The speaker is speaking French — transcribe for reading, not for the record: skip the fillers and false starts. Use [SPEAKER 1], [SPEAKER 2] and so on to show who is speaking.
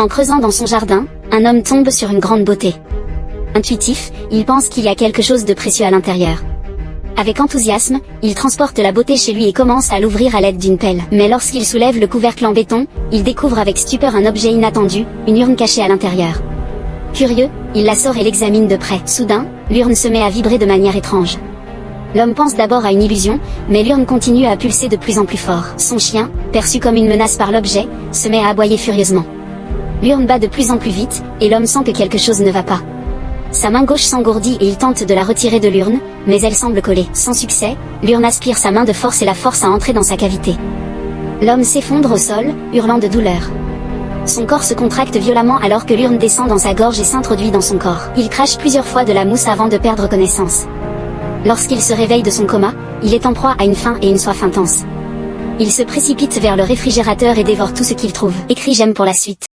[SPEAKER 1] En creusant dans son jardin, un homme tombe sur une grande beauté. Intuitif, il pense qu'il y a quelque chose de précieux à l'intérieur. Avec enthousiasme, il transporte la beauté chez lui et commence à l'ouvrir à l'aide d'une pelle. Mais lorsqu'il soulève le couvercle en béton, il découvre avec stupeur un objet inattendu, une urne cachée à l'intérieur. Curieux, il la sort et l'examine de près. Soudain, l'urne se met à vibrer de manière étrange. L'homme pense d'abord à une illusion, mais l'urne continue à pulser de plus en plus fort. Son chien, perçu comme une menace par l'objet, se met à aboyer furieusement. L'urne bat de plus en plus vite, et l'homme sent que quelque chose ne va pas. Sa main gauche s'engourdit et il tente de la retirer de l'urne, mais elle semble coller. Sans succès, l'urne aspire sa main de force et la force à entrer dans sa cavité. L'homme s'effondre au sol, hurlant de douleur. Son corps se contracte violemment alors que l'urne descend dans sa gorge et s'introduit dans son corps. Il crache plusieurs fois de la mousse avant de perdre connaissance. Lorsqu'il se réveille de son coma, il est en proie à une faim et une soif intense. Il se précipite vers le réfrigérateur et dévore tout ce qu'il trouve. Écrit j'aime pour la suite.